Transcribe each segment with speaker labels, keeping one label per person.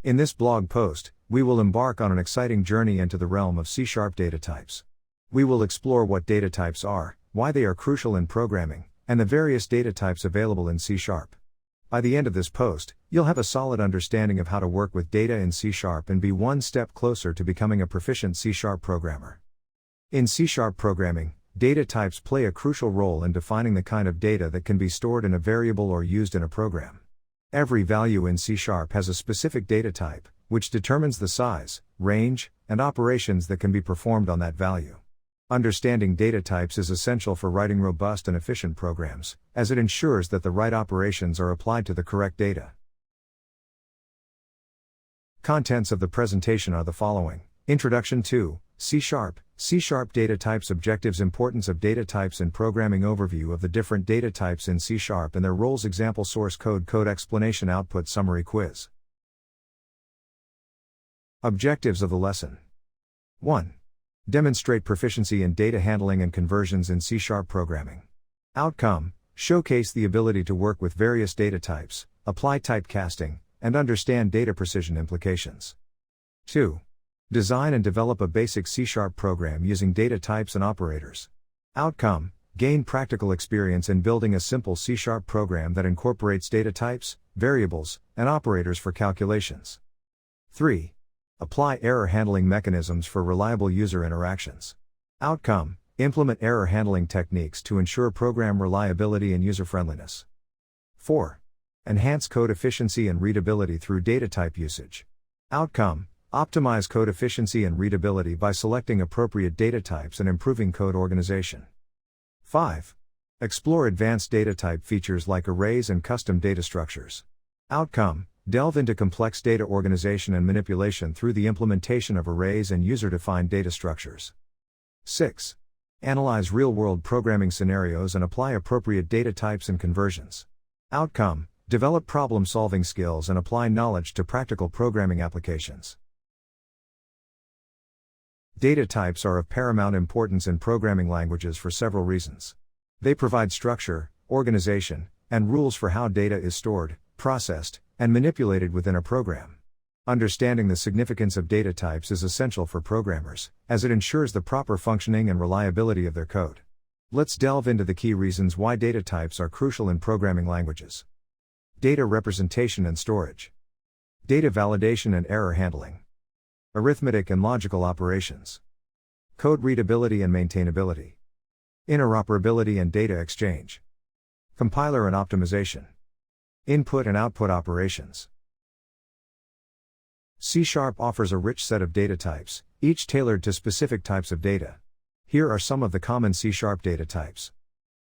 Speaker 1: In this blog post, we will embark on an exciting journey into the realm of C# data types. We will explore what data types are, why they are crucial in programming, and the various data types available in C#. By the end of this post, you'll have a solid understanding of how to work with data in C# and be one step closer to becoming a proficient C# programmer. In C# programming, data types play a crucial role in defining the kind of data that can be stored in a variable or used in a program. Every value in C# has a specific data type, which determines the size, range, and operations that can be performed on that value. Understanding data types is essential for writing robust and efficient programs, as it ensures that the right operations are applied to the correct data. Contents of the presentation are the following: Introduction to C#, C# data types, objectives, importance of data types in programming, overview of the different data types in C# and their roles, example source code, code explanation, output, summary, quiz. Objectives of the lesson. 1. Demonstrate proficiency in data handling and conversions in C# programming. Outcome: showcase the ability to work with various data types, apply typecasting, and understand data precision implications. 2. Design and develop a basic C# program using data types and operators. Outcome: gain practical experience in building a simple C# program that incorporates data types, variables, and operators for calculations. 3. Apply error handling mechanisms for reliable user interactions. Outcome: implement error handling techniques to ensure program reliability and user-friendliness. 4. Enhance code efficiency and readability through data type usage. Outcome: optimize code efficiency and readability by selecting appropriate data types and improving code organization. 5. Explore advanced data type features like arrays and custom data structures. Outcome: delve into complex data organization and manipulation through the implementation of arrays and user-defined data structures. 6. Analyze real-world programming scenarios and apply appropriate data types and conversions. Outcome: develop problem-solving skills and apply knowledge to practical programming applications. Data types are of paramount importance in programming languages for several reasons. They provide structure, organization, and rules for how data is stored, processed, and manipulated within a program. Understanding the significance of data types is essential for programmers, as it ensures the proper functioning and reliability of their code. Let's delve into the key reasons why data types are crucial in programming languages. Data representation and storage. Data validation and error handling. Arithmetic and logical operations. Code readability and maintainability. Interoperability and data exchange. Compiler and optimization. Input and output operations. C# offers a rich set of data types, each tailored to specific types of data. Here are some of the common C# data types.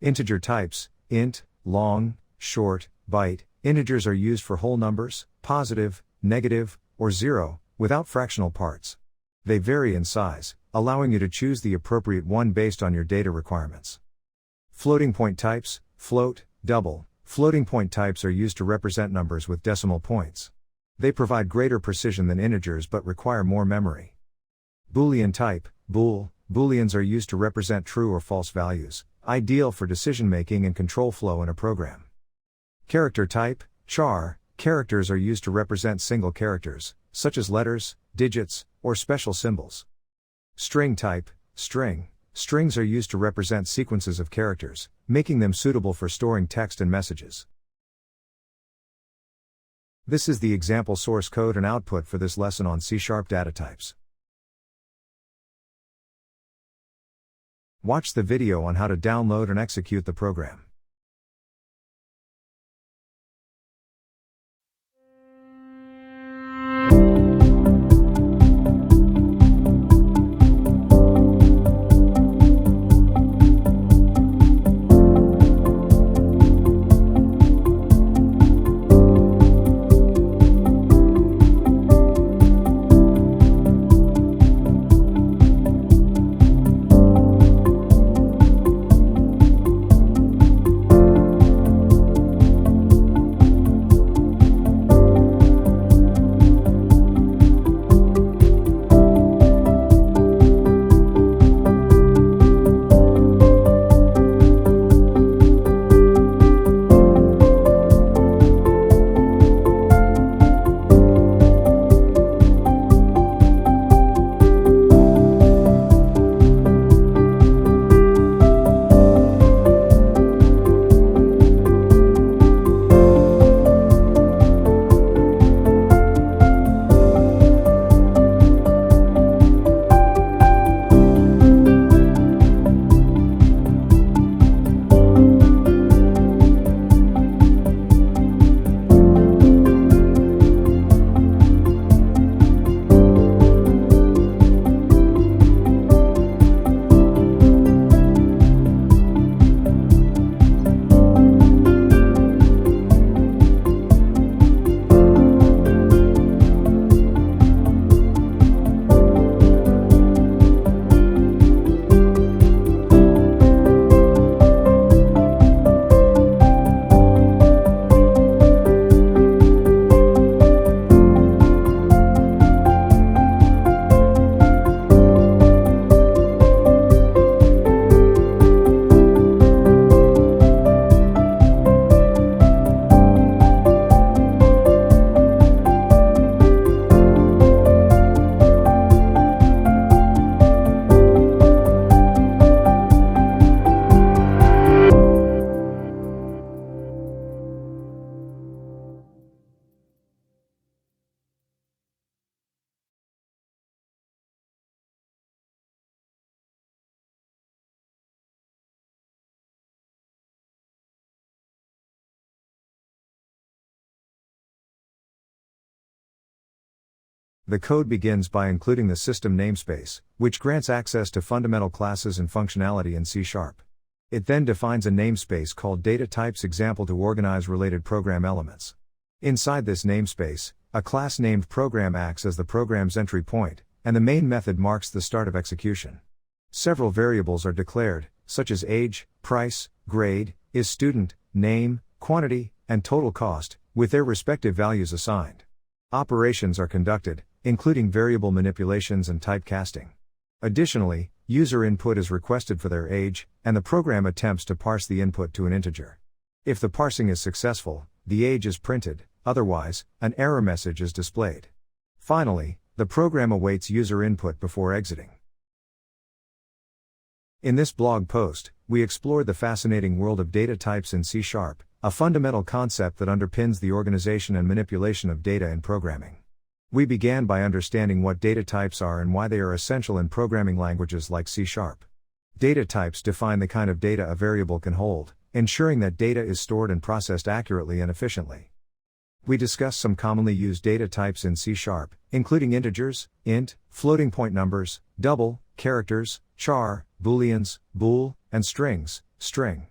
Speaker 1: Integer types: int, long, short, byte. Integers are used for whole numbers, positive, negative, or zero, without fractional parts. They vary in size, allowing you to choose the appropriate one based on your data requirements. Floating point types: float, double. Floating point types are used to represent numbers with decimal points. They provide greater precision than integers but require more memory. Boolean type: bool. Booleans are used to represent true or false values, ideal for decision-making and control flow in a program. Character type: char. Characters are used to represent single characters, such as letters, digits, or special symbols. String type: string. Strings are used to represent sequences of characters, making them suitable for storing text and messages. This is the example source code and output for this lesson on C# data types. Watch the video on how to download and execute the program. The code begins by including the system namespace, which grants access to fundamental classes and functionality in C#. It then defines a namespace called Datatype's example to organize related program elements. Inside this namespace, a class named program acts as the program's entry point, and the main method marks the start of execution. Several variables are declared, such as age, price, grade, is student, name, quantity, and total cost, with their respective values assigned. Operations are conducted, including variable manipulations and typecasting. Additionally, user input is requested for their age, and the program attempts to parse the input to an integer. If the parsing is successful, the age is printed, otherwise, an error message is displayed. Finally, the program awaits user input before exiting. In this blog post, we explored the fascinating world of data types in C#, a fundamental concept that underpins the organization and manipulation of data in programming. We began by understanding what data types are and why they are essential in programming languages like C#. Data types define the kind of data a variable can hold, ensuring that data is stored and processed accurately and efficiently. We discussed some commonly used data types in C#, including integers, int, floating point numbers, double, characters, char, booleans, bool, and strings, string.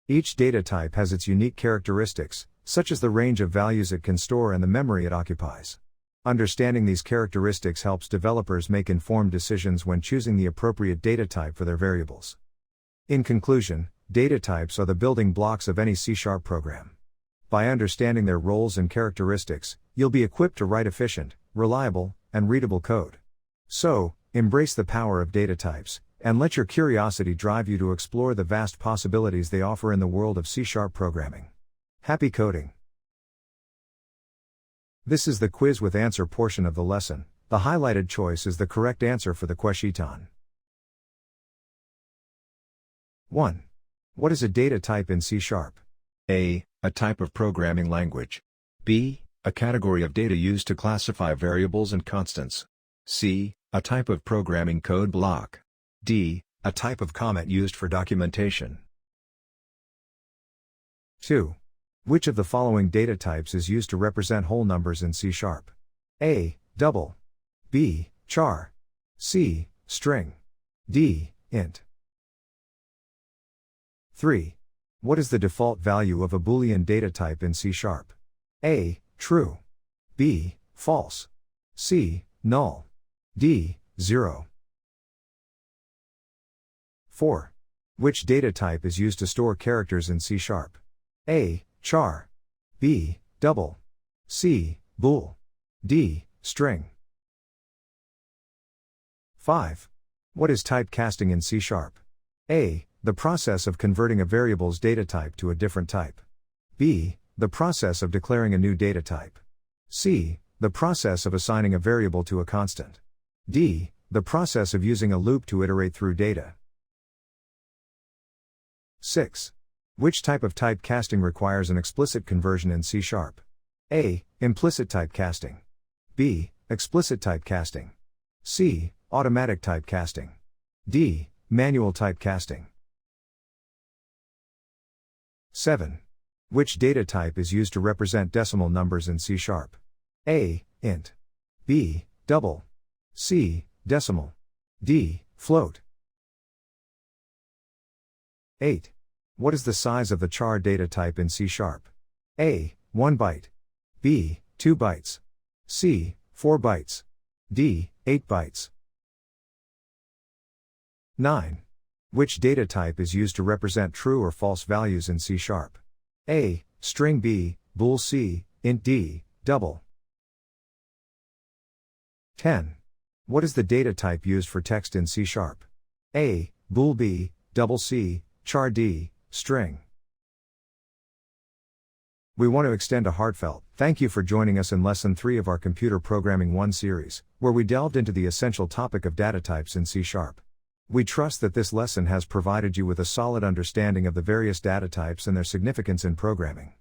Speaker 1: Each data type has its unique characteristics, such as the range of values it can store and the memory it occupies. Understanding these characteristics helps developers make informed decisions when choosing the appropriate data type for their variables. In conclusion, data types are the building blocks of any C# program. By understanding their roles and characteristics, you'll be equipped to write efficient, reliable, and readable code. So, embrace the power of data types, and let your curiosity drive you to explore the vast possibilities they offer in the world of C# programming. Happy coding! This is the quiz with answer portion of the lesson. The highlighted choice is the correct answer for the question. 1. What is a data type in C#?
Speaker 2: A type of programming language. B. A category of data used to classify variables and constants. C. A type of programming code block. D.
Speaker 1: A type of comment used for documentation. 2. Which of the following data types is used to represent whole numbers in C#? A. Double. B. Char. C. String. D. Int. 3. What is the default value of a Boolean data type in C#? A. True. B. False. C. Null. D. 0. 4. Which data type is used to store characters in C#? A. Char. B. Double. C. Bool. D. String. 5. What is typecasting in C#? A. The process of converting a variable's data type to a different type. B. The process of declaring a new data type. C. The process of assigning a variable to a constant. D. The process of using a loop to iterate through data. 6. Which type of typecasting requires an explicit conversion in C#? A. Implicit typecasting. B. Explicit typecasting. C. Automatic typecasting. D. Manual typecasting. 7. Which data type is used to represent decimal numbers in C#? A. Int. B. Double. C. Decimal. D. Float. 8. What is the size of the char data type in C#? A. 1 byte. B. 2 bytes. C. 4 bytes. D. 8 bytes. 9. Which data type is used to represent true or false values in C#? A. String. B. Bool. C. Int. D. Double. 10. What is the data type used for text in C#? A. Bool. B. Double. C. Char. D. String. We want to extend a heartfelt thank you for joining us in Lesson 3 of our Computer Programming 1 series, where we delved into the essential topic of data types in C#. We trust that this lesson has provided you with a solid understanding of the various data types and their significance in programming.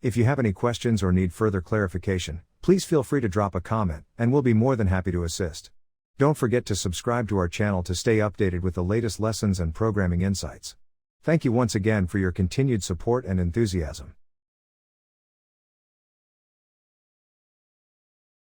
Speaker 1: If you have any questions or need further clarification, please feel free to drop a comment, and we'll be more than happy to assist. Don't forget to subscribe to our channel to stay updated with the latest lessons and programming insights. Thank you once again for your continued support and enthusiasm.